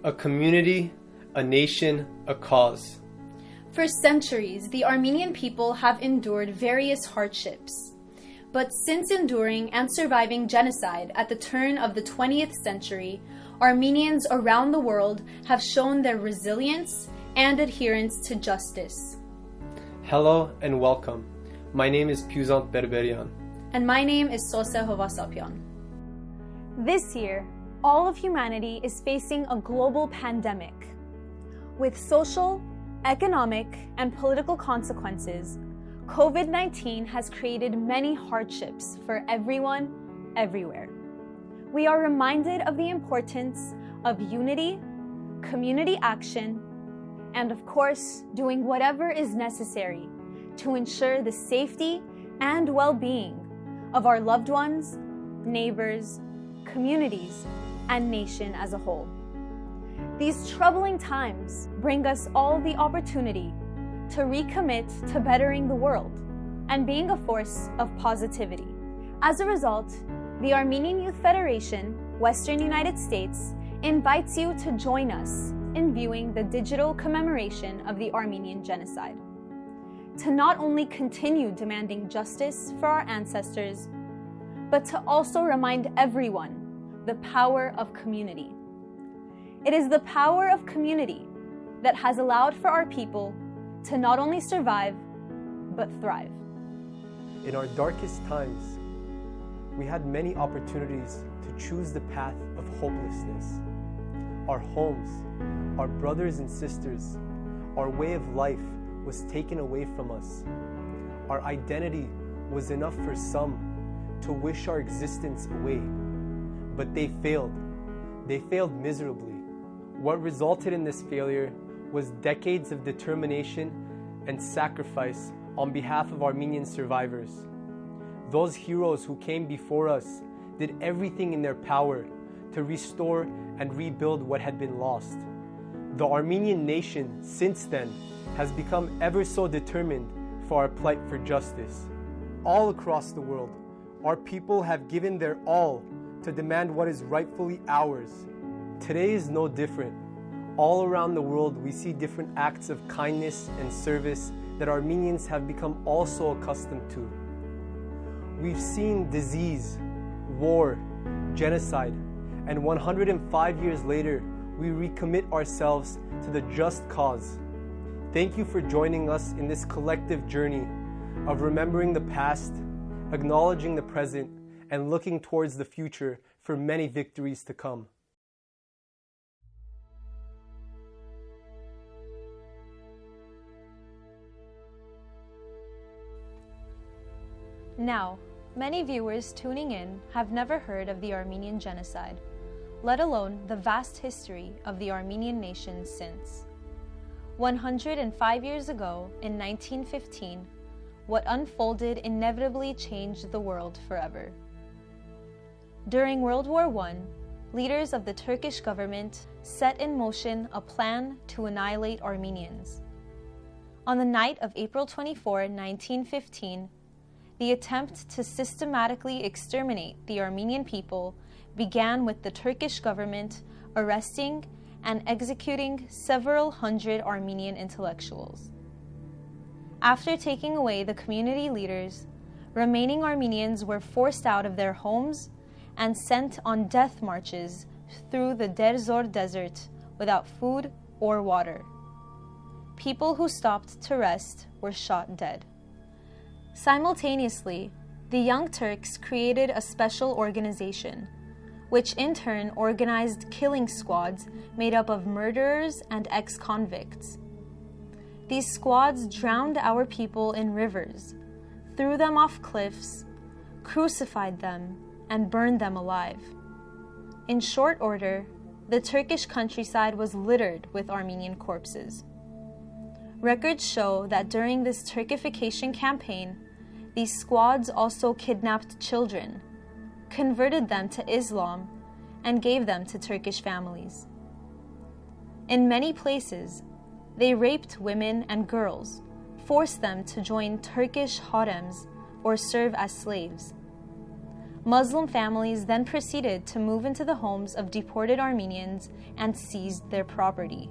a community, a nation, a cause. For centuries, the Armenian people have endured various hardships. But since enduring and surviving genocide at the turn of the 20th century, Armenians around the world have shown their resilience and adherence to justice. Hello and welcome. My name is Puzant Berberian. And my name is Sosa Hovasapyan. This year, all of humanity is facing a global pandemic. With social, economic, and political consequences, COVID-19 has created many hardships for everyone, everywhere. We are reminded of the importance of unity, community action, and of course, doing whatever is necessary to ensure the safety and well-being of our loved ones, neighbors, communities, and nation as a whole. These troubling times bring us all the opportunity to recommit to bettering the world and being a force of positivity. As a result, the Armenian Youth Federation, Western United States, invites you to join us in viewing the digital commemoration of the Armenian Genocide, to not only continue demanding justice for our ancestors, but to also remind everyone the power of community. It is the power of community that has allowed for our people to not only survive, but thrive. In our darkest times, we had many opportunities to choose the path of hopelessness. Our homes, our brothers and sisters, our way of life was taken away from us. Our identity was enough for some to wish our existence away. But they failed. They failed miserably. What resulted in this failure was decades of determination and sacrifice on behalf of Armenian survivors. Those heroes who came before us did everything in their power to restore and rebuild what had been lost. The Armenian nation, since then, has become ever so determined for our plight for justice. All across the world, our people have given their all to demand what is rightfully ours. Today is no different. All around the world, we see different acts of kindness and service that Armenians have become also accustomed to. We've seen disease, war, genocide, and 105 years later, we recommit ourselves to the just cause. Thank you for joining us in this collective journey of remembering the past, acknowledging the present, and looking towards the future for many victories to come. Now, many viewers tuning in have never heard of the Armenian Genocide, let alone the vast history of the Armenian nation since. 105 years ago, in 1915, what unfolded inevitably changed the world forever. During World War I, leaders of the Turkish government set in motion a plan to annihilate Armenians. On the night of April 24, 1915, the attempt to systematically exterminate the Armenian people began with the Turkish government arresting and executing several hundred Armenian intellectuals. After taking away the community leaders, remaining Armenians were forced out of their homes and sent on death marches through the Deir Zor desert without food or water. People who stopped to rest were shot dead. Simultaneously, the Young Turks created a special organization, which in turn organized killing squads made up of murderers and ex-convicts. These squads drowned our people in rivers, threw them off cliffs, crucified them, and burned them alive. In short order, the Turkish countryside was littered with Armenian corpses. Records show that during this Turkification campaign, these squads also kidnapped children, converted them to Islam, and gave them to Turkish families. In many places, they raped women and girls, forced them to join Turkish harems or serve as slaves. Muslim families then proceeded to move into the homes of deported Armenians and seized their property.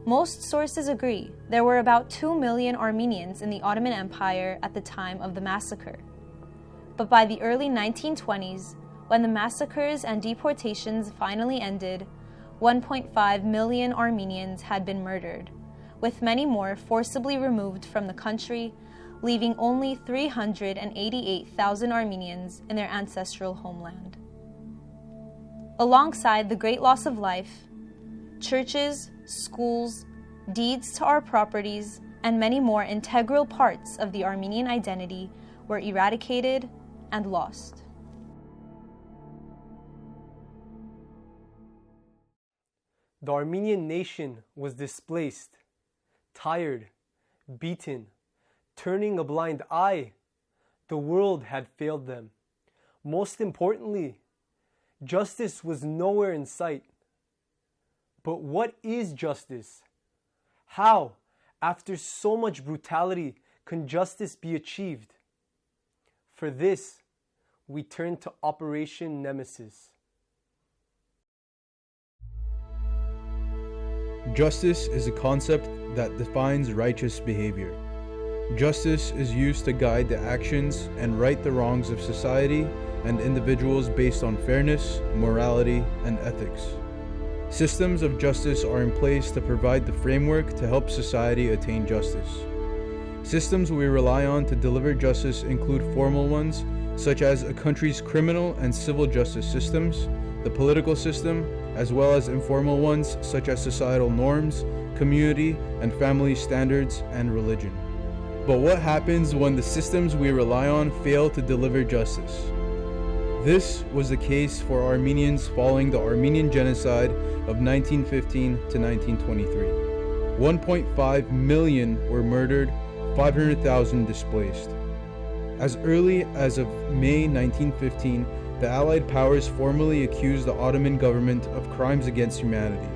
Most sources agree there were about 2 million Armenians in the Ottoman Empire at the time of the massacre. But by the early 1920s, when the massacres and deportations finally ended, 1.5 million Armenians had been murdered, with many more forcibly removed from the country, leaving only 388,000 Armenians in their ancestral homeland. Alongside the great loss of life, churches, schools, deeds to our properties, and many more integral parts of the Armenian identity were eradicated and lost. The Armenian nation was displaced, tired, beaten, turning a blind eye. The world had failed them. Most importantly, justice was nowhere in sight. But what is justice? How, after so much brutality, can justice be achieved? For this, we turn to Operation Nemesis. Justice is a concept that defines righteous behavior. Justice is used to guide the actions and right the wrongs of society and individuals based on fairness, morality, and ethics. Systems of justice are in place to provide the framework to help society attain justice. Systems we rely on to deliver justice include formal ones, such as a country's criminal and civil justice systems, the political system, as well as informal ones such as societal norms, community and family standards, and religion. But what happens when the systems we rely on fail to deliver justice? This was the case for Armenians following the Armenian Genocide of 1915 to 1923. 1.5 million were murdered, 500,000 displaced. As early as of May 1915, the Allied powers formally accused the Ottoman government of crimes against humanity.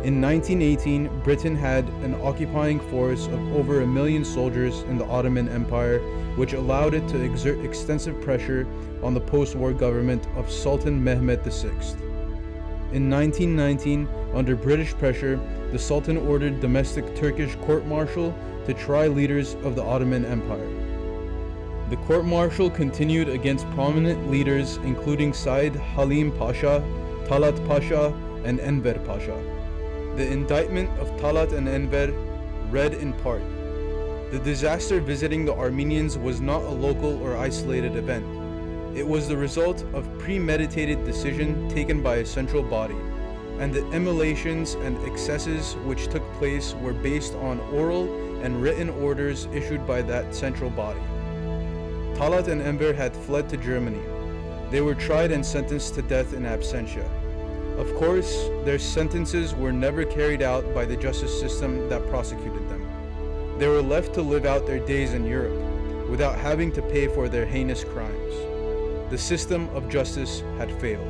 In 1918, Britain had an occupying force of over 1 million soldiers in the Ottoman Empire, which allowed it to exert extensive pressure on the post-war government of Sultan Mehmed VI. In 1919, under British pressure, the Sultan ordered domestic Turkish court-martial to try leaders of the Ottoman Empire. The court-martial continued against prominent leaders including Said Halim Pasha, Talat Pasha, and Enver Pasha. The indictment of Talat and Enver read in part, "The disaster visiting the Armenians was not a local or isolated event. It was the result of premeditated decision taken by a central body, and the emulations and excesses which took place were based on oral and written orders issued by that central body." Talat and Enver had fled to Germany. They were tried and sentenced to death in absentia. Of course, their sentences were never carried out by the justice system that prosecuted them. They were left to live out their days in Europe without having to pay for their heinous crimes. The system of justice had failed.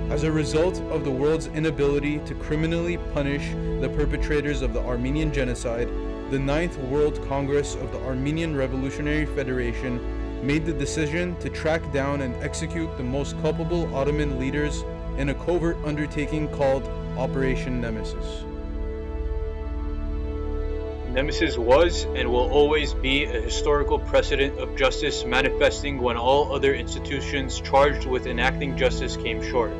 As a result of the world's inability to criminally punish the perpetrators of the Armenian Genocide, the 9th World Congress of the Armenian Revolutionary Federation made the decision to track down and execute the most culpable Ottoman leaders in a covert undertaking called Operation Nemesis. Nemesis was and will always be a historical precedent of justice manifesting when all other institutions charged with enacting justice came short.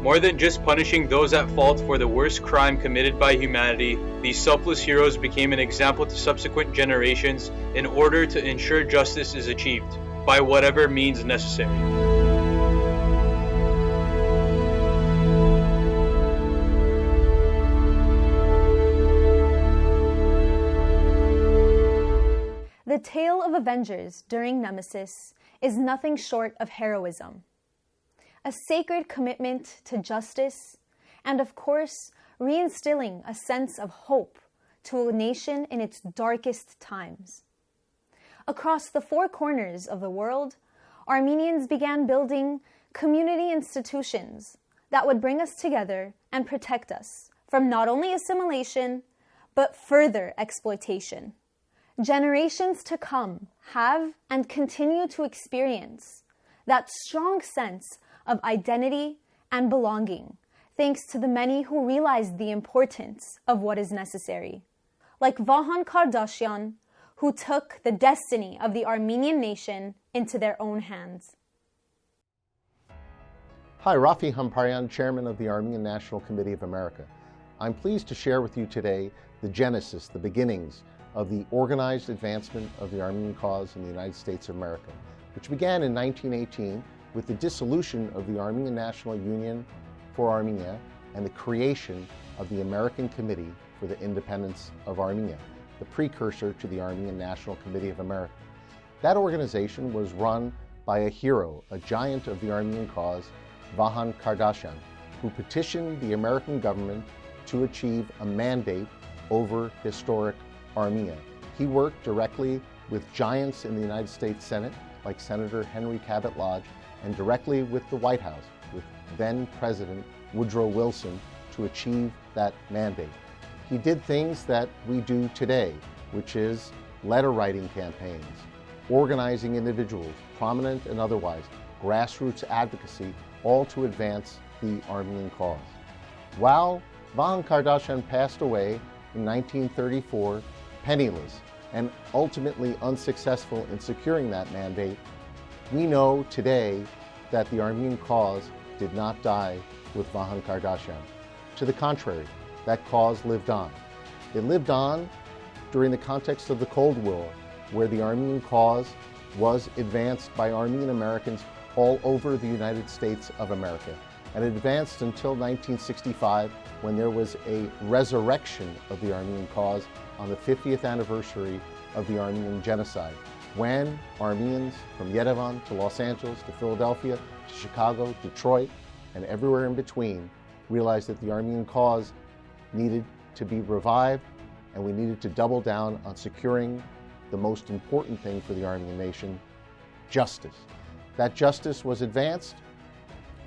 More than just punishing those at fault for the worst crime committed by humanity, these selfless heroes became an example to subsequent generations in order to ensure justice is achieved, by whatever means necessary. The tale of Avengers during Nemesis is nothing short of heroism, a sacred commitment to justice, and of course, reinstilling a sense of hope to a nation in its darkest times. Across the four corners of the world, Armenians began building community institutions that would bring us together and protect us from not only assimilation, but further exploitation. Generations to come have and continue to experience that strong sense of identity and belonging, thanks to the many who realized the importance of what is necessary. Like Vahan Kardashian, who took the destiny of the Armenian nation into their own hands. Hi, Rafi Hamparian, Chairman of the Armenian National Committee of America. I'm pleased to share with you today the genesis, the beginnings of the organized advancement of the Armenian cause in the United States of America, which began in 1918 with the dissolution of the Armenian National Union for Armenia and the creation of the American Committee for the Independence of Armenia, the precursor to the Armenian National Committee of America. That organization was run by a hero, a giant of the Armenian cause, Vahan Kardashian, who petitioned the American government to achieve a mandate over historic Armenia. He worked directly with giants in the United States Senate, like Senator Henry Cabot Lodge, and directly with the White House, with then President Woodrow Wilson, to achieve that mandate. He did things that we do today, which is letter writing campaigns, organizing individuals, prominent and otherwise, grassroots advocacy, all to advance the Armenian cause. While Vahan Kardashian passed away in 1934, penniless and ultimately unsuccessful in securing that mandate, we know today that the Armenian cause did not die with Vahan Kardashian. To the contrary, that cause lived on. It lived on during the context of the Cold War, where the Armenian cause was advanced by Armenian Americans all over the United States of America. And it advanced until 1965, when there was a resurrection of the Armenian cause on the 50th anniversary of the Armenian Genocide, when Armenians from Yerevan to Los Angeles to Philadelphia to Chicago, Detroit, and everywhere in between realized that the Armenian cause needed to be revived, and we needed to double down on securing the most important thing for the Armenian nation, justice. That justice was advanced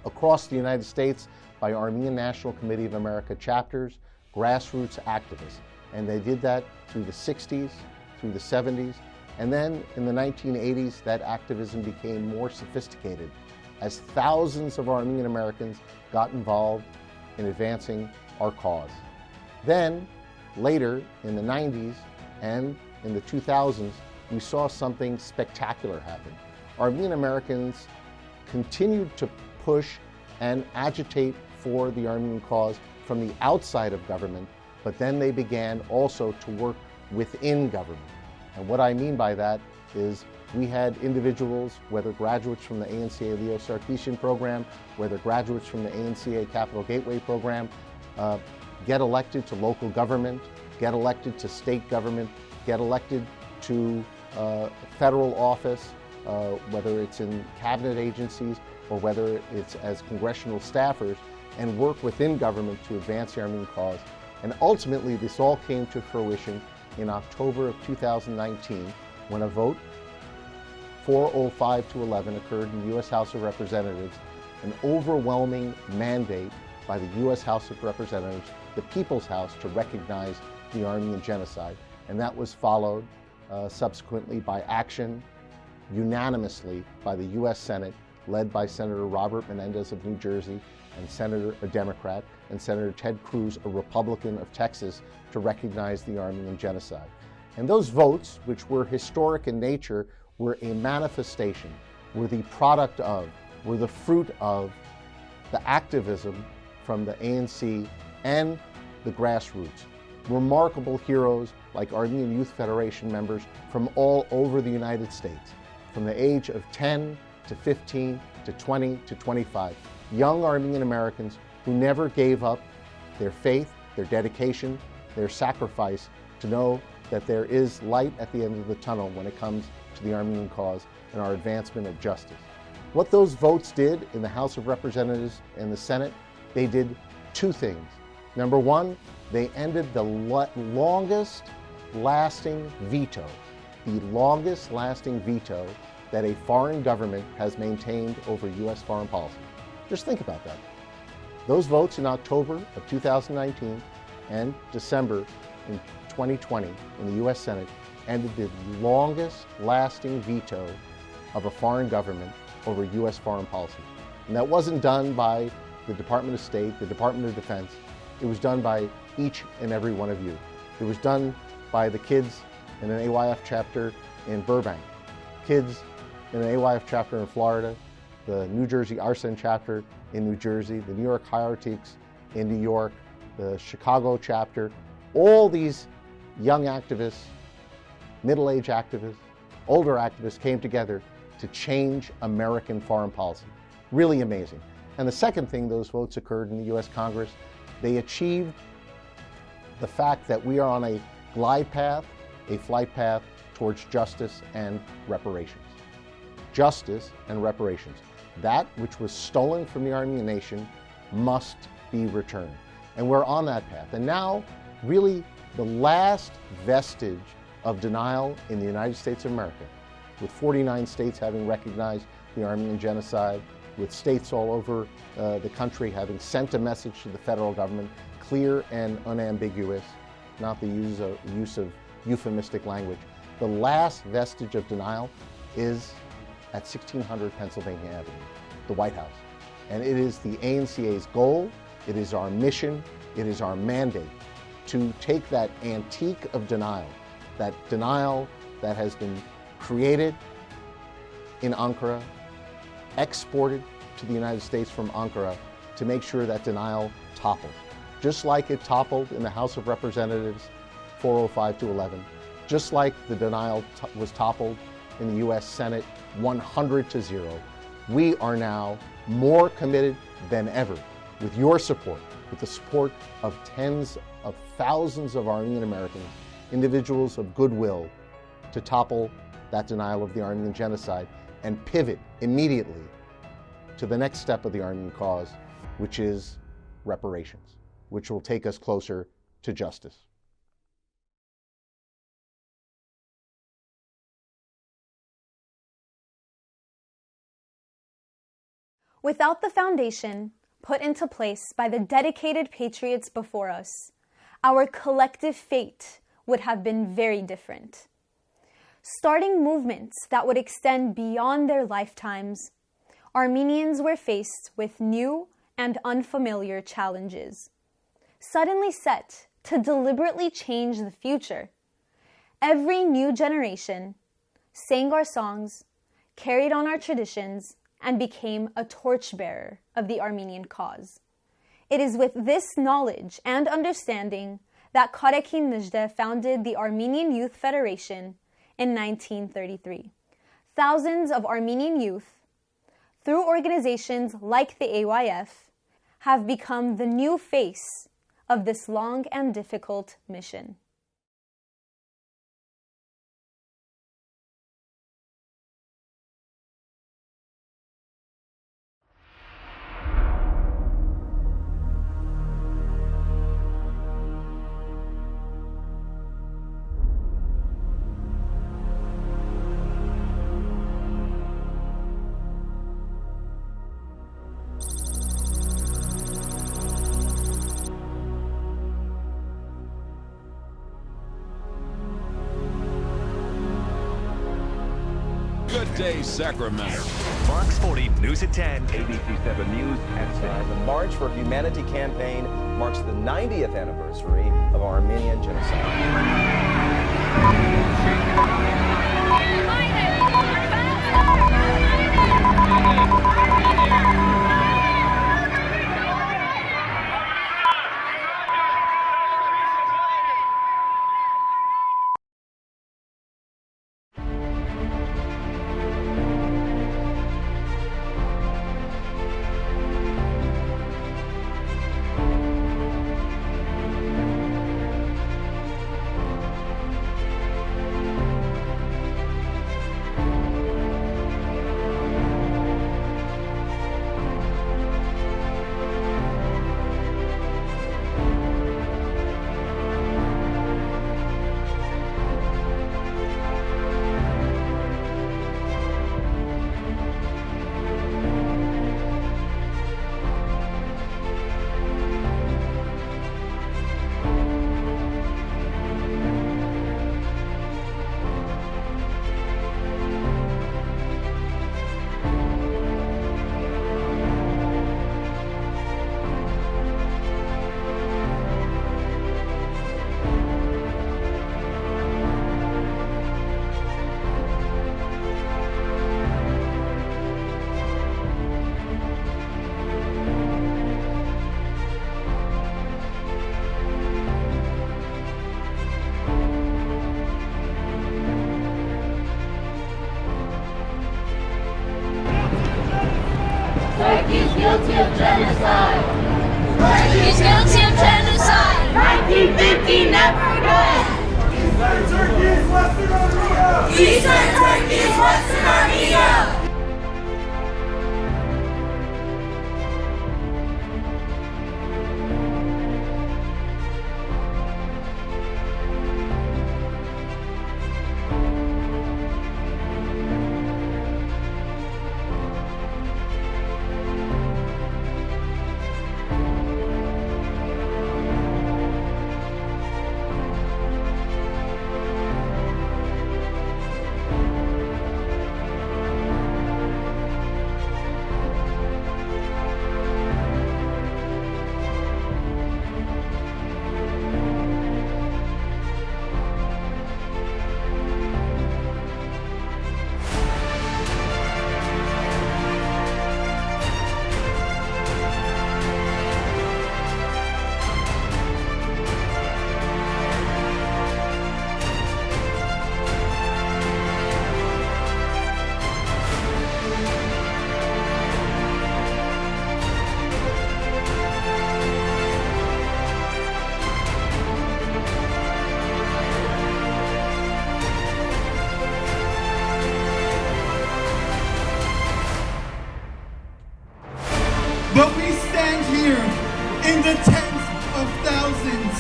across the United States by Armenian National Committee of America chapters, grassroots activists. And they did that through the 60s, through the 70s, and then in the 1980s, that activism became more sophisticated as thousands of Armenian Americans got involved in advancing our cause. Then, later in the 90s and in the 2000s, we saw something spectacular happen. Armenian Americans continued to push and agitate for the Armenian cause from the outside of government, but then they began also to work within government. And what I mean by that is we had individuals, whether graduates from the ANCA Leo Sarkeesian program, whether graduates from the ANCA Capital Gateway program, get elected to local government, get elected to state government, get elected to federal office, whether it's in cabinet agencies or whether it's as congressional staffers, and work within government to advance the Armenian cause. And ultimately, this all came to fruition in October of 2019, when a vote, 405 to 11, occurred in the U.S. House of Representatives, an overwhelming mandate by the U.S. House of Representatives, the People's House, to recognize the Armenian Genocide. And that was followed subsequently by action unanimously by the U.S. Senate, led by Senator Robert Menendez of New Jersey, and a Democrat, and Senator Ted Cruz, a Republican of Texas, to recognize the Armenian Genocide. And those votes, which were historic in nature, were a manifestation, were the product of, were the fruit of the activism from the ANC and the grassroots. Remarkable heroes like Armenian Youth Federation members from all over the United States, from the age of 10 to 15 to 20 to 25. Young Armenian Americans who never gave up their faith, their dedication, their sacrifice to know that there is light at the end of the tunnel when it comes to the Armenian cause and our advancement of justice. What those votes did in the House of Representatives and the Senate, they did two things. Number one, they ended the longest lasting veto that a foreign government has maintained over U.S. foreign policy. Just think about that. Those votes in October of 2019 and December in 2020 in the U.S. Senate ended the longest lasting veto of a foreign government over U.S. foreign policy. And that wasn't done by the Department of State, the Department of Defense. It was done by each and every one of you. It was done by the kids in an AYF chapter in Burbank, kids in an AYF chapter in Florida, the New Jersey Arson chapter in New Jersey, the New York Hierarchics in New York, the Chicago chapter. All these young activists, middle-aged activists, older activists came together to change American foreign policy. Really amazing. And the second thing, those votes occurred in the U.S. Congress. They achieved the fact that we are on a glide path, a flight path towards justice and reparations. Justice and reparations. That which was stolen from the Armenian nation must be returned. And we're on that path. And now, really, the last vestige of denial in the United States of America, with 49 states having recognized the Armenian Genocide, with states all over the country having sent a message to the federal government, clear and unambiguous, not the use of euphemistic language. The last vestige of denial is at 1600 Pennsylvania Avenue, the White House. And it is the ANCA's goal, it is our mission, it is our mandate to take that antique of denial that has been created in Ankara, exported to the United States from Ankara, to make sure that denial topples. Just like it toppled in the House of Representatives 405-11, just like the denial was toppled in the U.S. Senate 100-0. We are now more committed than ever, with your support, with the support of tens of thousands of Armenian Americans, individuals of goodwill, to topple that denial of the Armenian Genocide and pivot immediately to the next step of the Armenian cause, which is reparations, which will take us closer to justice. Without the foundation put into place by the dedicated patriots before us, our collective fate would have been very different. Starting movements that would extend beyond their lifetimes, Armenians were faced with new and unfamiliar challenges, suddenly set to deliberately change the future. Every new generation sang our songs, carried on our traditions, and became a torchbearer of the Armenian cause. It is with this knowledge and understanding that Karekin Nijde founded the Armenian Youth Federation in 1933. Thousands of Armenian youth, through organizations like the AYF, have become the new face of this long and difficult mission. Good day, Sacramento. Fox 40 News at 10. ABC 7 News at 10. The March for Humanity campaign marks the 90th anniversary of Armenian Genocide. He's guilty of genocide. He's guilty of genocide. 1950 never again. Eastern Turkey is Western Armenia. Eastern Turkey is Western Armenia. But we stand here in the tens of thousands,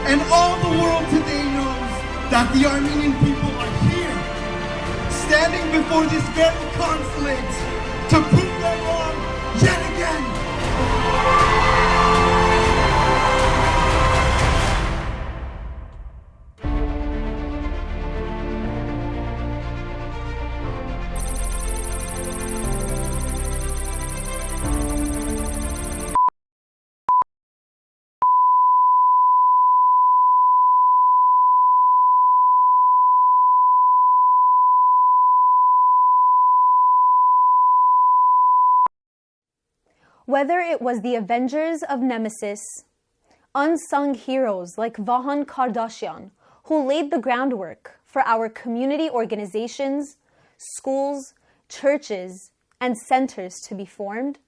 and all the world today knows that the Armenian people are here, standing before this very conflict to prove them wrong yet again. Whether it was the avengers of Nemesis, unsung heroes like Vahan Kardashian, who laid the groundwork for our community organizations, schools, churches, and centers to be formed,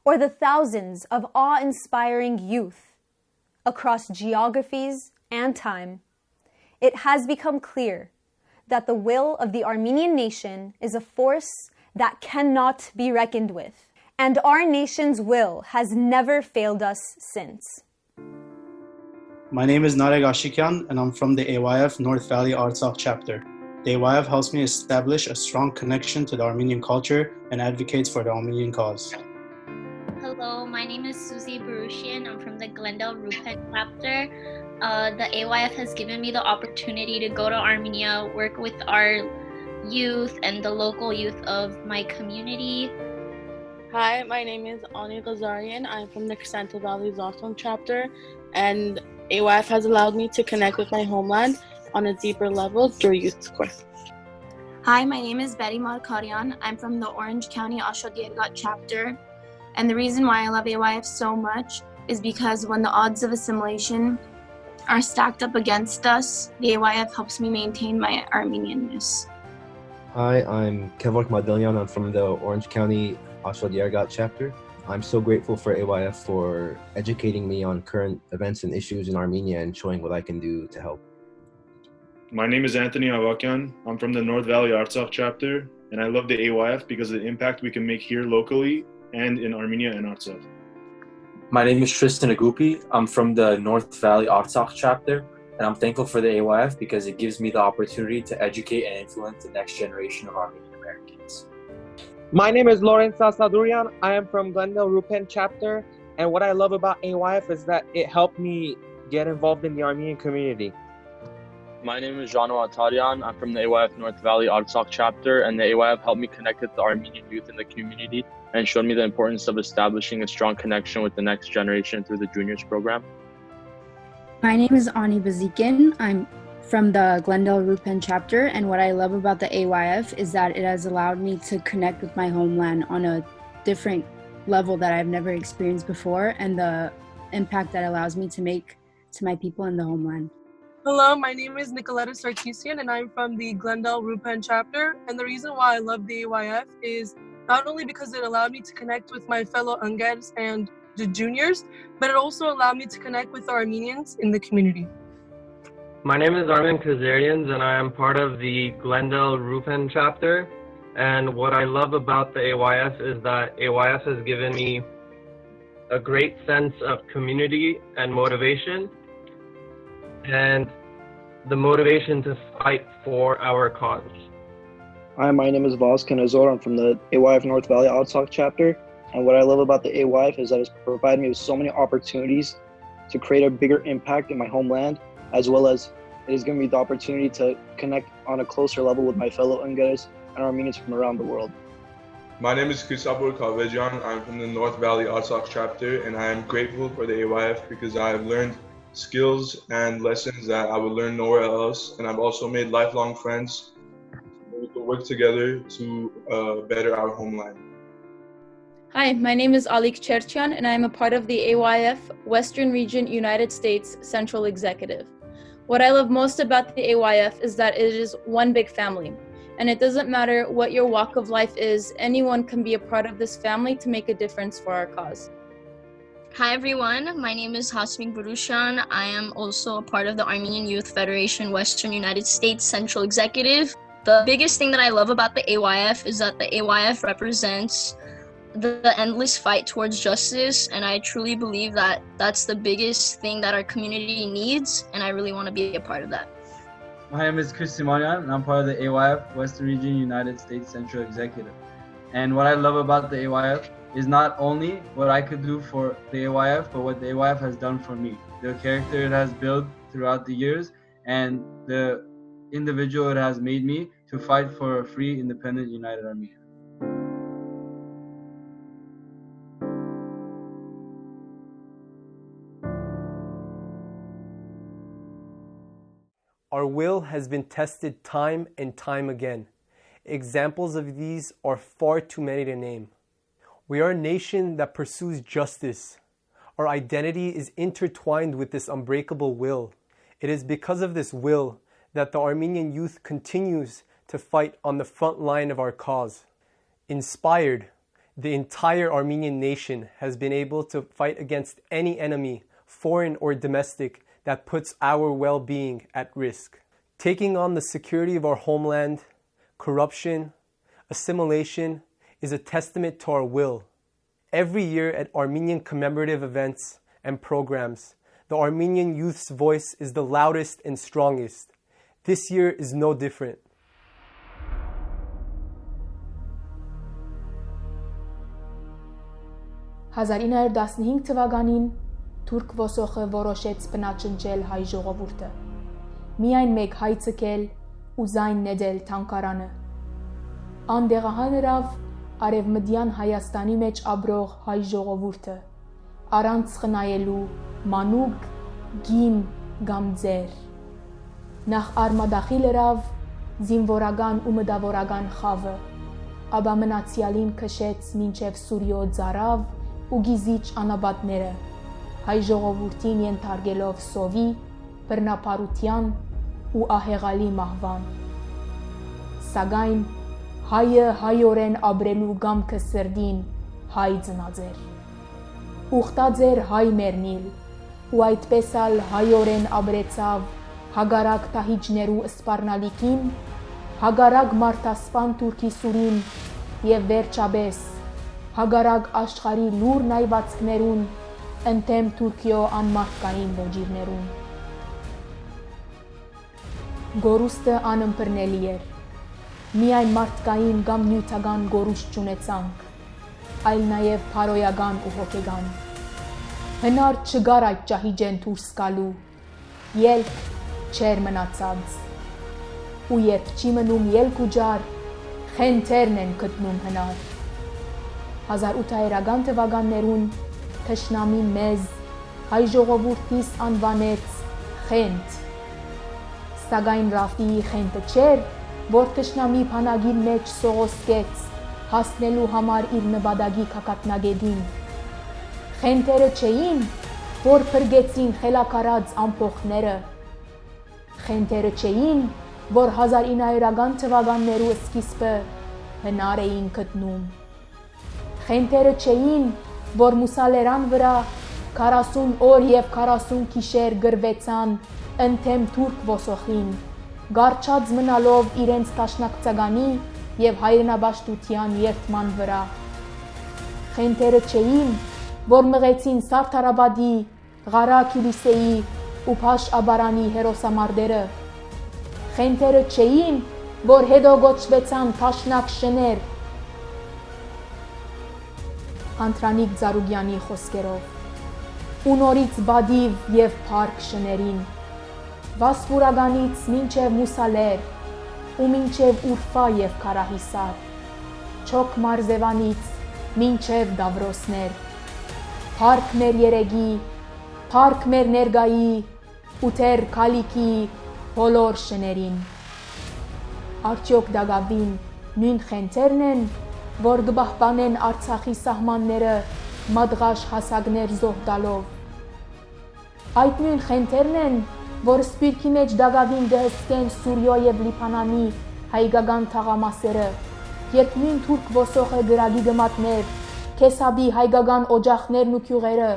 or the thousands of awe-inspiring youth across geographies and time, it has become clear that the will of the Armenian nation is a force that cannot be reckoned with. And our nation's will has never failed us since. My name is Nareg Ashikyan, and I'm from the AYF North Valley Artsakh chapter. The AYF helps me establish a strong connection to the Armenian culture and advocates for the Armenian cause. Hello, my name is Susie Barushian. I'm from the Glendale Rupet chapter. The AYF has given me the opportunity to go to Armenia, work with our youth and the local youth of my community. Hi, my name is Ani Ghazarian. I'm from the Crescenta Valley Zofton chapter, and AYF has allowed me to connect with my homeland on a deeper level through youth course. Hi, my name is Betty Markarian. I'm from the Orange County Ashot chapter, and the reason why I love AYF so much is because when the odds of assimilation are stacked up against us, the AYF helps me maintain my Armenianness. Hi, I'm Kevork Madilyan. I'm from the Orange County Ashot chapter. I'm so grateful for AYF for educating me on current events and issues in Armenia and showing what I can do to help. My name is Anthony Avakian. I'm from the North Valley Artsakh chapter, and I love the AYF because of the impact we can make here locally and in Armenia and Artsakh. My name is Tristan Agupi. I'm from the North Valley Artsakh chapter, and I'm thankful for the AYF because it gives me the opportunity to educate and influence the next generation of Armenian Americans. My name is Lawrence Asadurian. I am from Glendale Rupen chapter, and what I love about AYF is that it helped me get involved in the Armenian community. My name is Jano Atarian. I'm from the AYF North Valley Artsakh chapter, and the AYF helped me connect with the Armenian youth in the community and showed me the importance of establishing a strong connection with the next generation through the Juniors program. My name is Ani Bazikin. I'm from the Glendale Rupen chapter, and what I love about the AYF is that it has allowed me to connect with my homeland on a different level that I've never experienced before, and the impact that allows me to make to my people in the homeland. Hello, my name is Nicoletta Sarkisian, and I'm from the Glendale Rupen chapter, and the reason why I love the AYF is not only because it allowed me to connect with my fellow Ungers and the juniors, but it also allowed me to connect with Armenians in the community. My name is Armenian Genocide, and I am part of the Glendale Rupen chapter. And what I love about the AYF is that AYF has given me a great sense of community and motivation, and the motivation to fight for our cause. Hi, my name is Vaskan Azor. I'm from the AYF North Valley Artsakh chapter. And what I love about the AYF is that it's provided me with so many opportunities to create a bigger impact in my homeland, as well as it has given me the opportunity to connect on a closer level with my fellow Ungers and Armenians from around the world. My name is Apo Avedissian. I'm from the North Valley Artsakh chapter, and I am grateful for the AYF because I have learned skills and lessons that I would learn nowhere else, and I've also made lifelong friends. We can work together to better our homeland. Hi, my name is Alik Cherchian, and I am a part of the AYF Western Region United States Central Executive. What I love most about the AYF is that it is one big family, and it doesn't matter what your walk of life is, anyone can be a part of this family to make a difference for our cause. Hi everyone, my name is Hasmik Burushan. I am also a part of the Armenian Youth Federation Western United States Central Executive. The biggest thing that I love about the AYF is that the AYF represents the endless fight towards justice, and I truly believe that that's the biggest thing that our community needs, and I really want to be a part of that. My name is Chris Simonian, and I'm part of the AYF Western Region United States Central Executive. And what I love about the AYF is not only what I could do for the AYF, but what the AYF has done for me. The character it has built throughout the years, and the individual it has made me to fight for a free, independent, united Armenia. Our will has been tested time and time again. Examples of these are far too many to name. We are a nation that pursues justice. Our identity is intertwined with this unbreakable will. It is because of this will that the Armenian youth continues to fight on the front line of our cause. Inspired, the entire Armenian nation has been able to fight against any enemy, foreign or domestic, that puts our well-being at risk. Taking on the security of our homeland, corruption, assimilation is a testament to our will. Every year at Armenian commemorative events and programs, the Armenian youth's voice is the loudest and strongest. This year is no different. «1915 թվականին թուրք ոսոխը որոշեց բնաճնջել հայ ժողովուրդը, միայն մեկ հայ ցկել ու զայն նետել թանկարանը։ Անդեղահան հրավ արևմտյան Հայաստանի մեջ ապրող հայ ժողովուրդը, առանց խնայելու մանուկ, գին կամ ձեր։ Նախ արմադախիլ հրավ զինվորական ու մտավորական խավը, ապա մնացյալին քշեց մինչև Սուրյո ձարավ ու գիզիչ անաբատները, հայ ժողովուրդին ենթարկելով սովի, բռնապարության ու ահեղալի մահվան։ Սակայն հայը հայորեն ապրելու գամքը սրդին հայ ծնաձեր։ Ուխտաձեր հայ մեռնիլ, ու այդպես ալ հայորեն ապրեցավ հագարակ տահիջներու սպառնալիքին, հագարակ մարդասպան Թուրքի սուրին և վերջաբես հագարակ աշխարի լուր նայվածքներուն ընդեմ Թուրքիո անմարդկային ոճիրներուն։ Գորուստը անըմբռնելի էր, միայն մարդկային կամ նյութական գորուստ չունեցանք, այլ նաև փարոյական ու հոգեգան։ Հնար չգար այդ ճահիճեն դուրս գալու, ելք չեր մնացած։ Ու երբ չի մնում ելք ու ջար, խենթերն են գտնում հնար։ 1800-ական թվականներուն թշնամին մեզ հայ ժողովուրդիս անվանեց խենթ։ Սակայն Ռաֆիի խենթը չէր, որ թշնամի բանագիր մեջ սողոսկեց հասնելու համար իր նվադագի կակատնագետին։ Խենթերը չէին, որ փրկեցին խելակարած ամփոխները։ Խենթերը չէին, որ 1900-ական թվականներու սկիզբը հնար էին գտնում։ Խենթերը չէին, որ Մուսալերան վրա 40 օր եւ 40 գիշեր գրվեցան ընթեմ թուրք ոսոխին, գարչած մնալով իրենց տաշնակցագանի եւ հայրենաբաշտության երթման վրա։ Խենթերը չէին, որ մղեցին Սարդարաբադի, Ղարա Քիլիսեի ու Փաշ Աբարանի հերոսամարտերը։ Խենթերը չէին, որ հետո գոչվեցան Թաշնակ շներ։ Անտրանիկ Ձարուգյանի խոսքերով ու նորից բադիվ եւ փառք շներին, Վասպուրականից մինչև Մուսալեր ու մինչև Ուրֆա եւ Քարահիսար, Չոք Մարզևանից մինչև Դավրոսներ, փառք մեր երեգի, փառք մեր ներգայի ու թեր քալիքի բոլոր շներին։ Արդյոք դագավին նույն խենթերն են, որ կպահպանեն Արցախի սահմանները մադղաշ հասակներ զոհ տալով։ Այդ նույն խենթերն են, որ սպիրկի մեջ դագավին դհսկեն Սուրյո եւ Լիբանանի հայկական թաղամասերը, երբ նույն թուրք ոսոխը գրագի գմատներ, Քեսաբի հայկական օջախներն ու գյուղերը։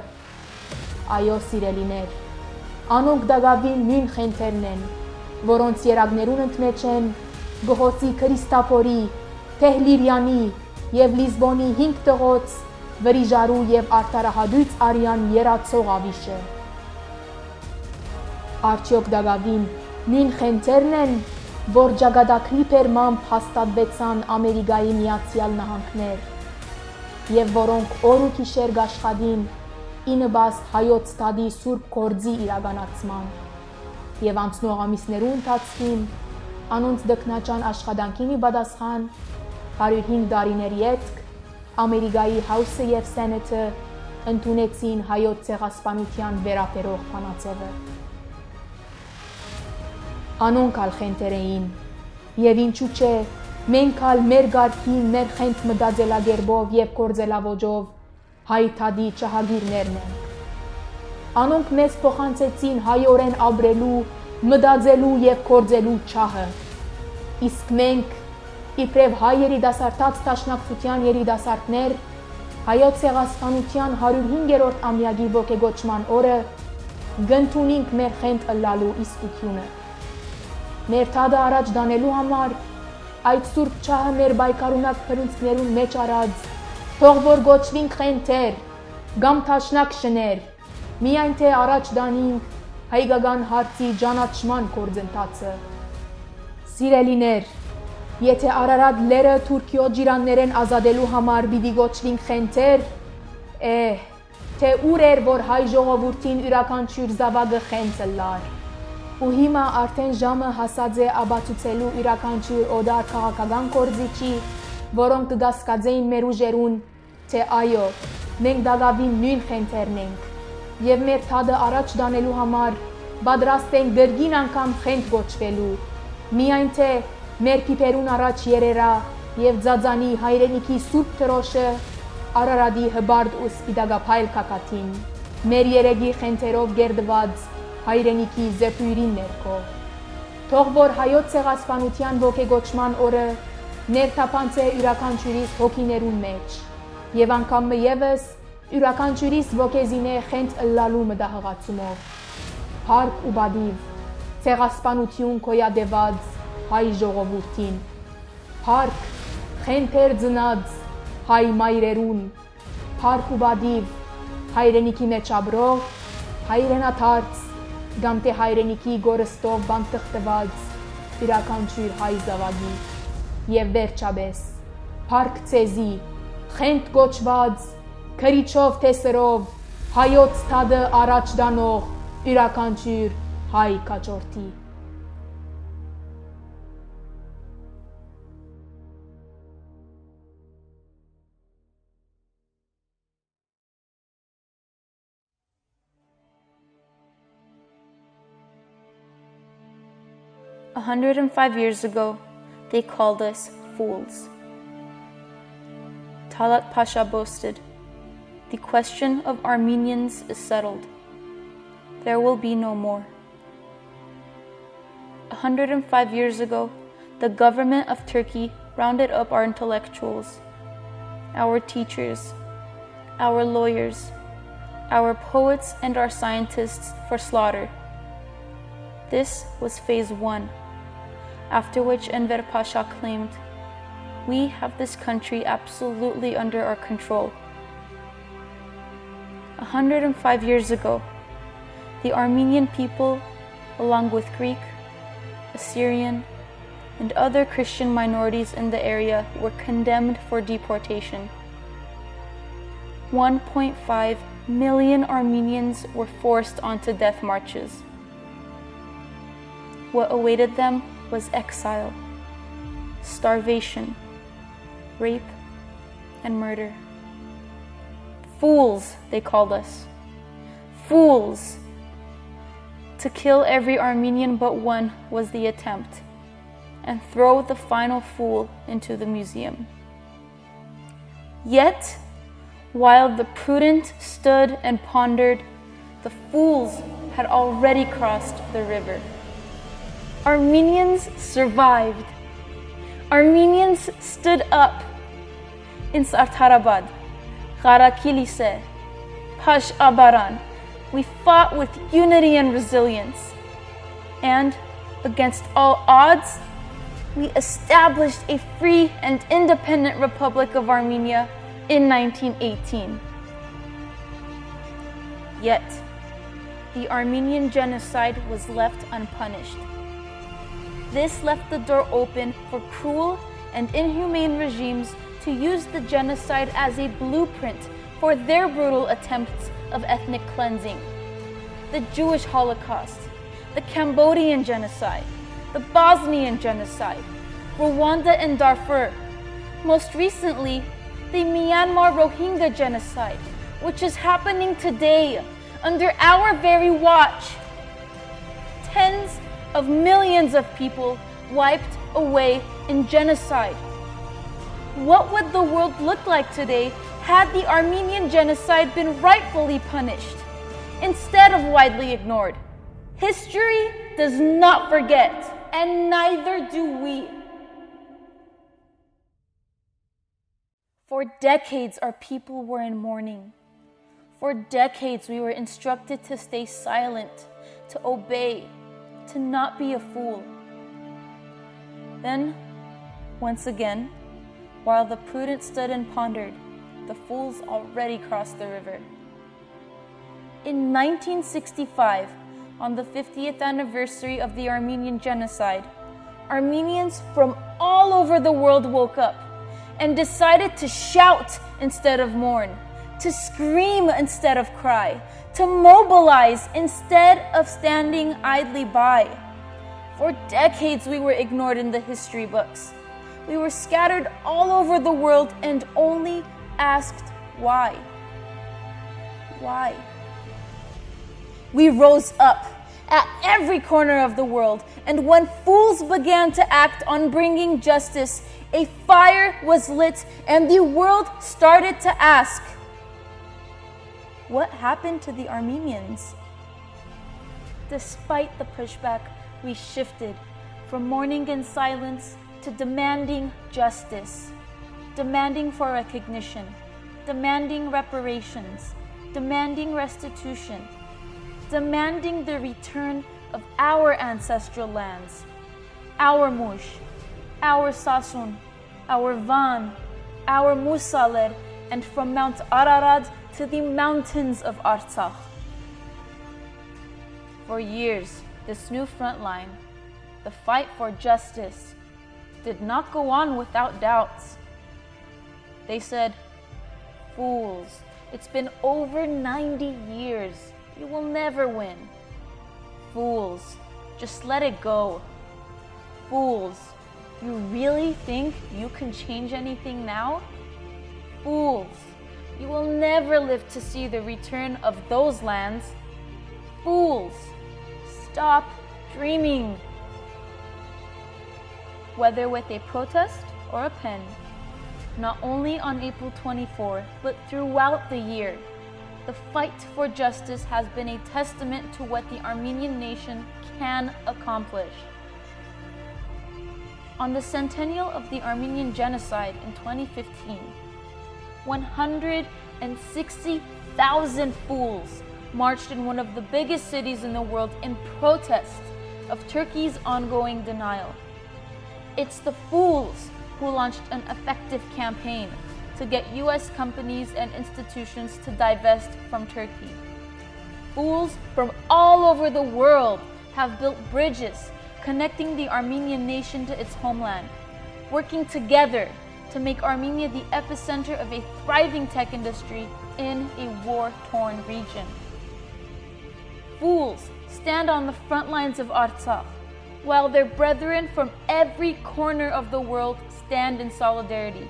Այո, սիրելիներ, անոնք դագավին նույն խենթերն են, որոնց երագներուն ընդմեջ են Գողոցի Քրիստափորի, Թեհլիրյանի եւ Լիզբոնի 5 տղոց վրիժարու եւ արտարահադույց արյան երացող ավիշը։ Արդյոք դագավին նույն խենթերն են, որ ջագադակրի պերմամբ հաստատվեցան Ամերիկայի Միացյալ Նահանգներ եւ որոնք օր ու գիշեր գաշխատին ինըբաստ հայոց տադի սուրբ գործի իրականացման եւ անցնող ամիսներու ընթացքին անոնց դքնաճան աշխատանքին ի պատասխան 105 տարիների ետք Ամերիկայի Հաուսը եւ Սենեթը ընդունեցին հայոց ցեղասպանության վերապերող բանաձևը։ Անոնք ալ խենթեր էին, եւ ինչու՞ չէ, մենք ալ մեր գարքին, մեր խենթ մտածելագերբով եւ կորձելավոճով հայ թադի չհագիրներն ենք։ Անոնք մեզ փոխանցեցին հայորեն ապրելու, մտածելու եւ կորձելու չահը։ Իսկ մենք, իբրև հայ երիտասարդաց դաշնակցության երիտասարդներ, հայոց ցեղասպանության 105-րդ ամյակի ոգեգոճման օրը գնդունինք մեր խենթ ըլլալու իսկությունը։ Մեր թադը առաջ դանելու համար այդ սուրբ չահը մեր բայկարունակ փրունցքներուն մեջ արած, թող որ գոչվինք խենթեր, կամ թաշնակ շներ, միայն թե առաջ դանինք հայկական հարցի ճանաչման գործընթացը։ Սիրելիներ, եթե Արարատ լերը Թուրքիո ջիրաններեն ազատելու համար պիտի գոչվինք խենթեր, թե ուր էր, որ հայ ժողովուրդին յուրաքանչյուր զավակը խենթ ըլլար։ Ու հիմա արդեն ժամը հասած է աբացուցելու յուրաքանչյուր օդար քաղաքական գործիչի, որոնք կգասկածեին մեր ուժերուն, թե այո, մենք դագավին նույն խենթերն ենք, եւ մեր թադը առաջ դանելու համար պատրաստ ենք գրգին անգամ խենթ գոչվելու, միայն թե մեր պիպերուն առաջ երերա եւ ձածանի հայրենիքի սուրբ թրոշը Արարատի հբարդ ու սպիտակափայլ կակատին, մեր երեգի խենթերով գերդված հայրենիքի զեփույրին ներքո։ Թող որ հայոց ցեղասպանության ոգեգոճման օրը ներթափանցե յուրաքանչյուրիս հոգիներուն մեջ եւ անգամ եւս յուրաքանչյուրիս ոգեզինե խենթ ըլլալու մտահղացումով։ Փառք ու բադիվ ցեղասպանություն կոյադեված հայ ժողովուրդին, փառք խենթեր ծնած հայ մայրերուն, փառք ու բադիվ հայրենիքի մեջ ապրող, հայրենաթարց, կամ թե հայրենիքի գորստով բանտղտված յուրաքանչյուր հայ զավակի, եւ վերջապես փառք ցեզի, խենթ գոչված, քրիչով տեսերով, հայոց թադը առաջ դանող յուրաքանչյուր հայ կաճորտի։ A 105 years ago, they called us fools. Talat Pasha boasted, "The question of Armenians is settled. There will be no more." 105 years ago, the government of Turkey rounded up our intellectuals, our teachers, our lawyers, our poets, and our scientists for slaughter. This was phase 1, after which Enver Pasha claimed, "We have this country absolutely under our control." 105 years ago, the Armenian people, along with Greek, Assyrian, and other Christian minorities in the area, were condemned for deportation. 1.5 million Armenians were forced onto death marches. What awaited them was exile, starvation, rape, and murder. Fools, they called us. Fools. To kill every Armenian but one was the attempt, and throw the final fool into the museum. Yet, while the prudent stood and pondered, the fools had already crossed the river. Armenians survived. Armenians stood up. In Sartarabad, Gharakilise, Pash Abaran, we fought with unity and resilience. And, against all odds, we established a free and independent Republic of Armenia in 1918. Yet, the Armenian Genocide was left unpunished. This left the door open for cruel and inhumane regimes to use the genocide as a blueprint for their brutal attempts of ethnic cleansing. The Jewish Holocaust, the Cambodian Genocide, the Bosnian Genocide, Rwanda and Darfur. Most recently, the Myanmar Rohingya Genocide, which is happening today under our very watch. Tens of millions of people wiped away in genocide. What would the world look like today had the Armenian Genocide been rightfully punished, instead of widely ignored? History does not forget, and neither do we. For decades, our people were in mourning. For decades, we were instructed to stay silent, to obey, to not be a fool. Then, once again, while the prudent stood and pondered, the fools already crossed the river. In 1965, on the 50th anniversary of the Armenian Genocide, Armenians from all over the world woke up and decided to shout instead of mourn, to scream instead of cry, to mobilize instead of standing idly by. For decades, we were ignored in the history books. We were scattered all over the world and only asked why. Why? We rose up at every corner of the world, and when fools began to act on bringing justice, a fire was lit and the world started to ask, what happened to the Armenians? Despite the pushback, we shifted from mourning in silence to demanding justice, demanding for recognition, demanding reparations, demanding restitution, demanding the return of our ancestral lands, our Mush, our Sasun, our Van, our Musaler, and from Mount Ararat to the mountains of Artsakh. For years, this new front line, the fight for justice, did not go on without doubts. They said, fools, it's been over 90 years. You will never win. Fools, just let it go. Fools, you really think you can change anything now? Fools, you will never live to see the return of those lands. Fools, stop dreaming. Whether with a protest or a pen, not only on April 24, but throughout the year, the fight for justice has been a testament to what the Armenian nation can accomplish. On the centennial of the Armenian Genocide in 2015, 160,000 fools marched in one of the biggest cities in the world in protest of Turkey's ongoing denial. It's the fools who launched an effective campaign to get US companies and institutions to divest from Turkey. Fools from all over the world have built bridges connecting the Armenian nation to its homeland, working together to make Armenia the epicenter of a thriving tech industry in a war-torn region. Fools stand on the front lines of Artsakh, while their brethren from every corner of the world stand in solidarity.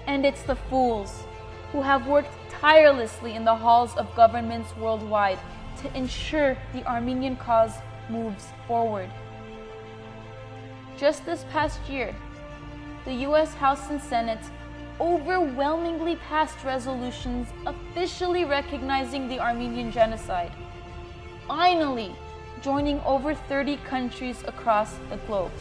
And it's the fools who have worked tirelessly in the halls of governments worldwide to ensure the Armenian cause moves forward. Just this past year, the US House and Senate overwhelmingly passed resolutions officially recognizing the Armenian Genocide, finally joining over 30 countries across the globe.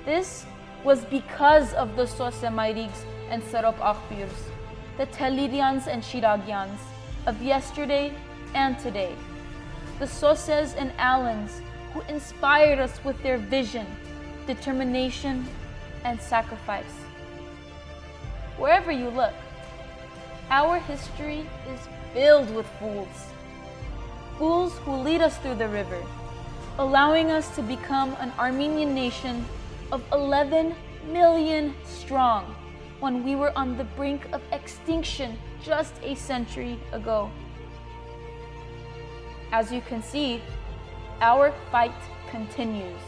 This was because of the Sosemayrigs and Serop Akhbirs, the Telirians and Shiragians of yesterday and today, the Soses and Allens who inspired us with their vision, determination, and sacrifice. Wherever you look, our history is filled with fools. Fools who lead us through the river, allowing us to become an Armenian nation of 11 million strong when we were on the brink of extinction just a century ago. As you can see, our fight continues.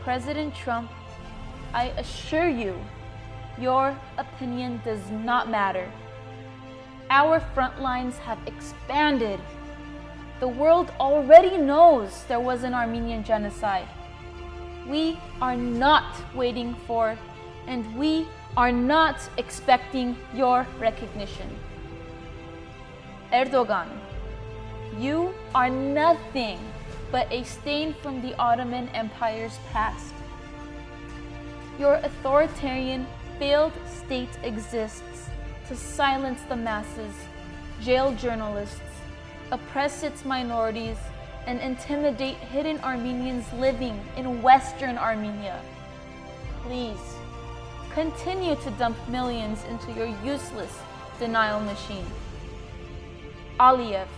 President Trump, I assure you, your opinion does not matter. Our front lines have expanded. The world already knows there was an Armenian genocide. We are not waiting for, and we are not expecting your recognition. Erdogan, you are nothing but a stain from the Ottoman Empire's past. Your authoritarian, failed state exists to silence the masses, jail journalists, oppress its minorities, and intimidate hidden Armenians living in Western Armenia. Please, continue to dump millions into your useless denial machine. Aliyev,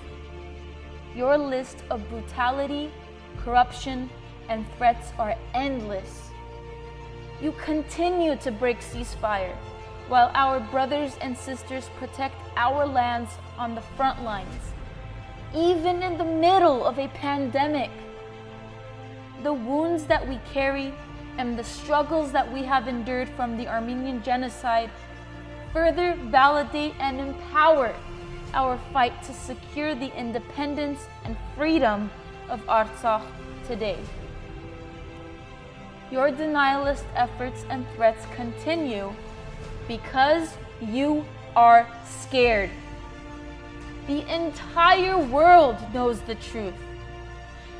your list of brutality, corruption, and threats are endless. You continue to break ceasefire while our brothers and sisters protect our lands on the front lines, even in the middle of a pandemic. The wounds that we carry and the struggles that we have endured from the Armenian genocide further validate and empower our fight to secure the independence and freedom of Artsakh today. Your denialist efforts and threats continue because you are scared. The entire world knows the truth,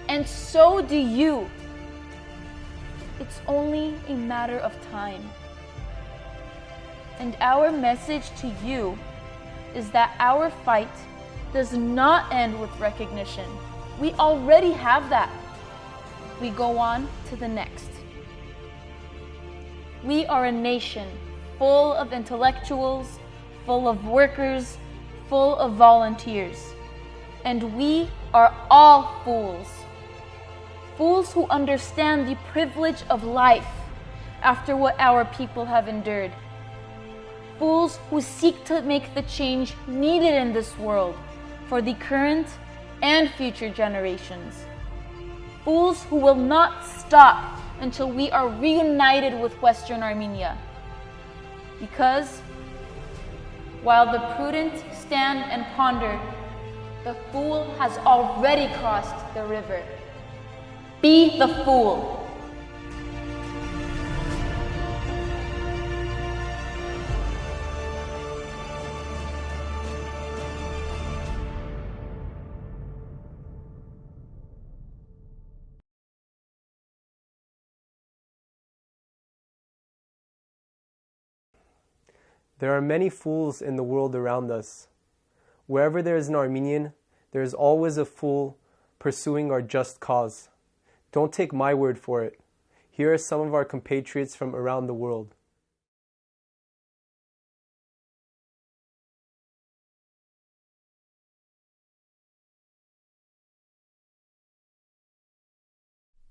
and so do you. It's only a matter of time. And our message to you is that our fight does not end with recognition. We already have that. We go on to the next. We are a nation full of intellectuals, full of workers, full of volunteers. And we are all fools. Fools who understand the privilege of life after what our people have endured. Fools who seek to make the change needed in this world for the current and future generations. Fools who will not stop until we are reunited with Western Armenia. Because while the prudent stand and ponder, the fool has already crossed the river. Be the fool. There are many fools in the world around us. Wherever there is an Armenian, there is always a fool pursuing our just cause. Don't take my word for it. Here are some of our compatriots from around the world.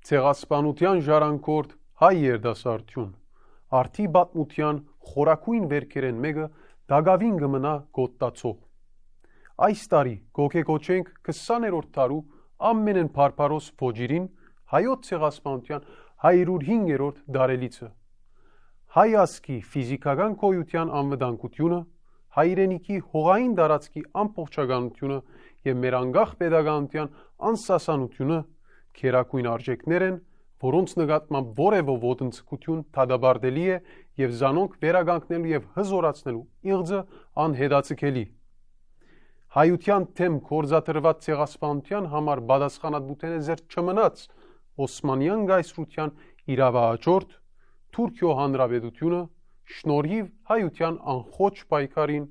Ցեղասպանության ժառանգորդ հայ երդասարտություն արդի բատմության խորակույն վերքերեն մեկը դագավին կմնա գոտտացող։ Այս տարի գոքեգոչենք 20-րդ դարու ամենեն փարփարոս ոճիրին հայոց ցեղասպանության 105-րդ դարելիցը։ Հայ ազգի ֆիզիկական գոյության անվտանգությունը, հայրենիքի հողային տարածքի ամբողջականությունը եւ մեր անկախ pedagogical անսասանությունը քերակույն արժեքներ են, որոնց նկատմամբ որևէ ոտնձգություն դադարելի է եւ զանոնք վերականգնելու եւ հզորացնելու իղձը անհետաձգելի։ Հայության թեմ կորզատրված ցեղասպանության համար բադասխանատվութենը զերծ չմնաց Օսմանյան գայսրության իրավահաջորդ Թուրքիո հանրապետությունը շնորհիվ հայության անխոչ պայքարին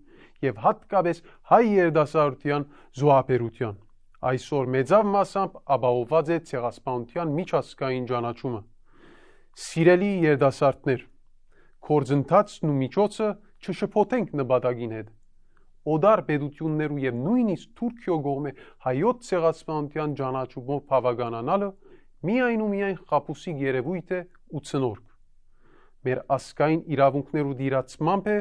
եւ հատկապես հայ երդասարտության զոհաբերության։ Այսօր մեծավ մասամբ ապահովված է ցեղասպանության միջազգային ճանաչումը։ Սիրելի երդասարտներ, կորձընթացն ու միջոցը չշփոթենք նպատակին հետ։ Օդար պետություններու եւ նույնիսկ Թուրքիո կողմէ հայոց ցեղասպանության ճանաչումով բավականանալը միայն ու միայն խապուսիկ երևույթ է ու ցնորք։ Մեր ազգային իրավունքներու դիրացմամբ է,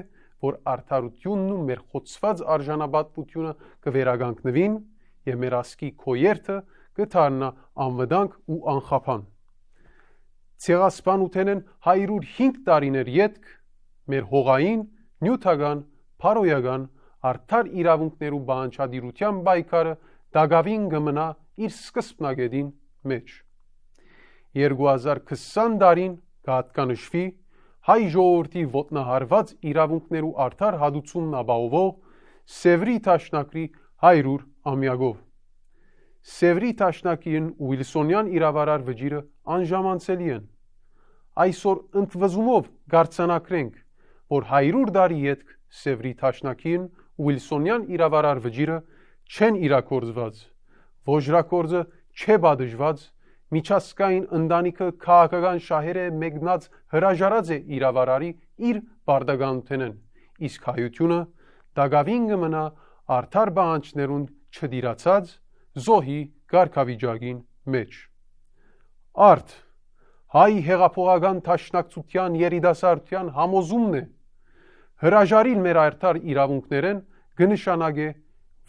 որ արդարությունն ու մեր խոցված արժանապատվությունը կվերականգնվին եւ մեր ազգի քոյերթը կդառնա անվտանգ ու անխափան։ Ցեղասպանութենեն 105 տարիներ յետք մեր հողային, նյութական, փարոյական, արդար իրավունքներու բանջարդիրության պայքարը դագավին կմնա իր սկզբնագետին մեջ։ 2020 տարին կհատկանշվի հայ ժողովրդի ոտնահարված իրավունքներու արդար հատուցումն ապահովող Սևրի Տաշնակրի 100 ամյակով։ Սևրի Տաշնակին ու Վիլսոնյան իրավարար վճիրը անժամանցելի են։ Այսօր ընդվզումով գարցանակրենք, որ 100 տարի յետք Սևրի Տաշնակին ու Վիլսոնյան իրավարար վճիրը չեն իրագործված, ոժրակորձը չէ բադժված, միջազգային ընտանիքը քաղաքական շահերը մեկնած հրաժարած է իրավարարի իր բարդականութենեն, իսկ հայությունը դագավին կմնա արդար բանջներուն չդիրացած զոհի կարգավիճակին մեջ։ Արդ հայ հեղափոխական դաշնակցության երիտասարդության համոզումն է հրաժարին մեր արդար իրավունքներեն կնշանակե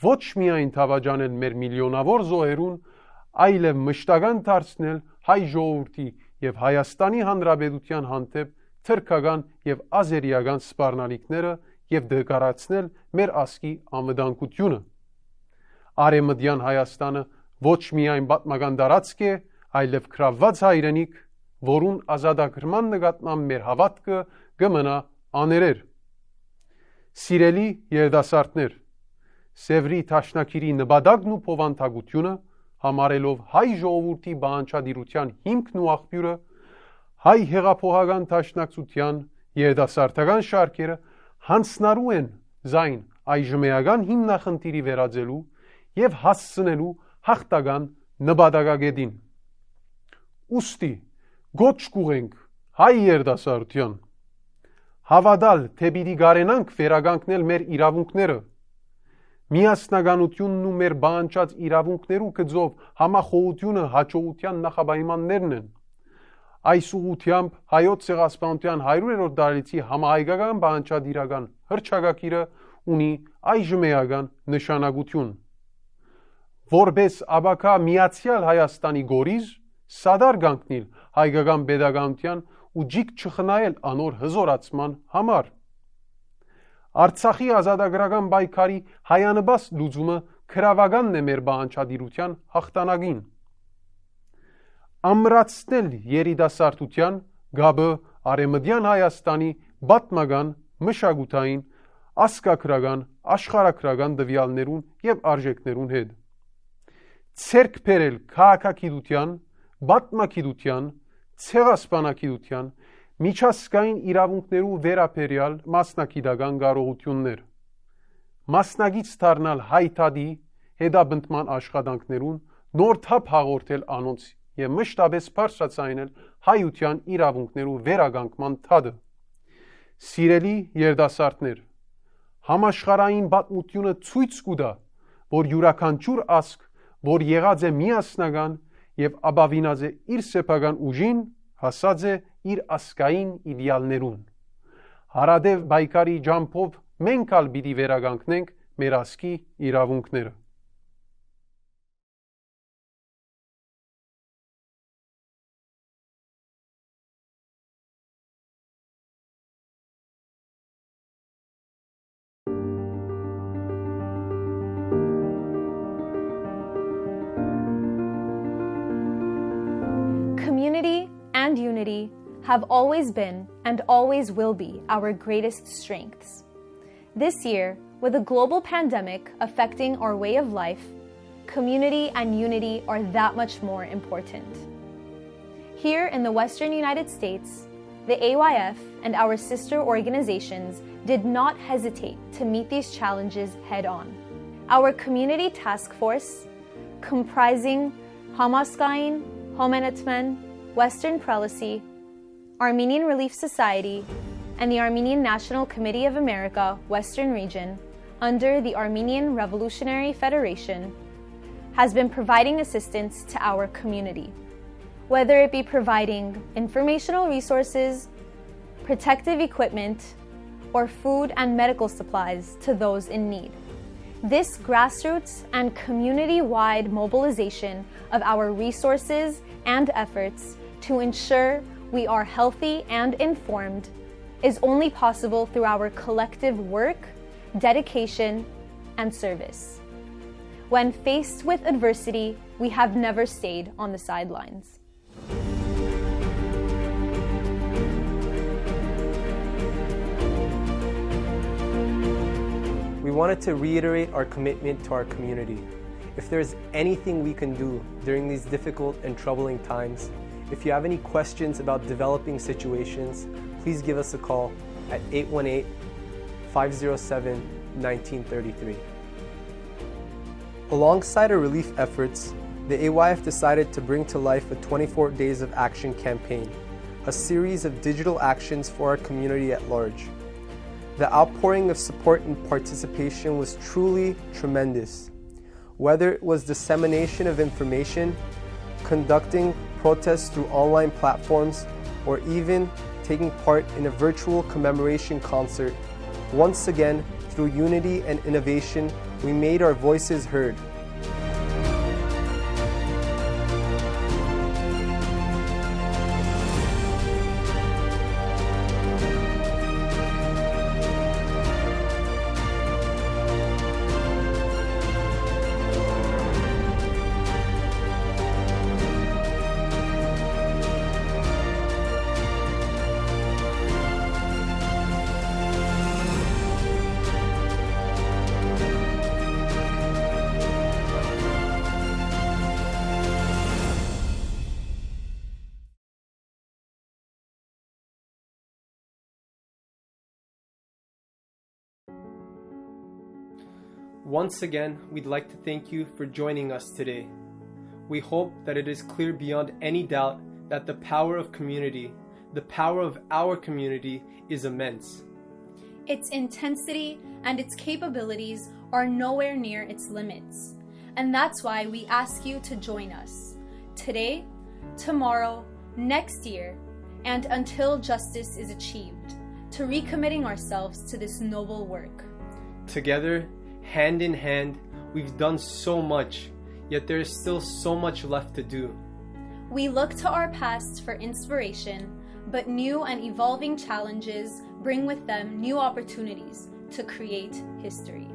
ոչ միայն թավաջանել մեր միլիոնավոր զոհերուն, այլև մշտական դարձնել հայ ժողովրդի եւ Հայաստանի Հանրապետության հանդեպ թրքական եւ ազերիական սպառնալիքները եւ դկարացնել մեր ազգի անվտանգությունը։ Արեմդյան Հայաստանը ոչ միայն պատմական տարածք է, այլև գրաված հայրենիք, որուն ազատագրման նկատմամբ մեր հավատքը կմնա աներեր։ Սիրելի երդասարտներ, Սևրի Տաշնակիրի նպատակն ու փոխանցագությունը համարելով հայ ժողովրդի բանջարդիրության հիմքն ու աղբյուրը, հայ հեղափոխական դաշնակցության երդասարտական շարքերը հանձնարարու են զայն այժմեական հիմնախնդիրի վերածելու եւ հասցնելու հաղթական նպատակագետին։ Ուստի գոչ կուղենք հայ երդասարտության հավատալ, թե պիտի գարենանք վերականգնել մեր իրավունքները, միասնականությունն ու մեր բանջած իրավունքներու գծով համախոհությունը հաջողության նախապայմաններն են։ Այս ուղղությամբ հայոց ցեղասպանության 100-րդ տարելիցի համահայկական բանջարդիրական հռչակագիրը ունի այժմեական նշանակություն։ Որպես աբակա միացյալ Հայաստանի գորիզ սադար կանգնել հայկական pedagogical ու ջիկ չխնայել անոր հզորացման համար։ Արցախի ազատագրական պայքարի հայանպաստ լուծումը քրավականն է մեր բանջարդիրության հաղթանակին։ Ամրացնել երիտասարդության գաբը Արեմդյան Հայաստանի պատմական, մշակութային, ազգագրական, աշխարհագրական տվյալներուն եւ արժեքներուն հետ։ Ցերկ բերել քաղաքագիտության, պատմագիտության, ցեղասպանագիտության, միջազգային իրավունքներու վերաբերյալ մասնագիտական կարողություններ, մասնագիտ դառնալ հայտարարի հետաբնտման աշխատանքներուն նոր թափ հաղորդել անոնց եւ մշտապես բարձրացնել հայության իրավունքներու վերականգնման թադը։ Սիրելի երդասարտներ, համաշխարհային պատմությունը ցույց կտա, որ յուրաքանչյուր ազգ, որ եղած է միասնական եւ ապավինած է իր սեփական ուժին, հասած է իր ազգային իդեալներուն։ Հարադեւ բայկարի ջամփով մենք ալ պիտի վերականգնենք մեր ազգի իրավունքները։ Community and unity have always been and always will be our greatest strengths. This year, with a global pandemic affecting our way of life, community and unity are that much more important. Here in the Western United States, the AYF and our sister organizations did not hesitate to meet these challenges head on. Our community task force, comprising Hamaskain, Homenetmen, Western Prelacy, Armenian Relief Society, and the Armenian National Committee of America, Western Region, under the Armenian Revolutionary Federation, has been providing assistance to our community, whether it be providing informational resources, protective equipment, or food and medical supplies to those in need. This grassroots and community-wide mobilization of our resources and efforts to ensure we are healthy and informed is only possible through our collective work, dedication, and service. When faced with adversity, we have never stayed on the sidelines. We wanted to reiterate our commitment to our community. If there's anything we can do during these difficult and troubling times, if you have any questions about developing situations, please give us a call at 818-507-1933. Alongside our relief efforts, the AYF decided to bring to life a 24 Days of Action campaign, a series of digital actions for our community at large. The outpouring of support and participation was truly tremendous. Whether it was dissemination of information, conducting protests through online platforms, or even taking part in a virtual commemoration concert, once again, through unity and innovation, we made our voices heard. Once again, we'd like to thank you for joining us today. We hope that it is clear beyond any doubt that the power of community, the power of our community, is immense. Its intensity and its capabilities are nowhere near its limits. And that's why we ask you to join us today, tomorrow, next year, and until justice is achieved, to recommitting ourselves to this noble work. Together, hand in hand, we've done so much, yet there is still so much left to do. We look to our past for inspiration, but new and evolving challenges bring with them new opportunities to create history.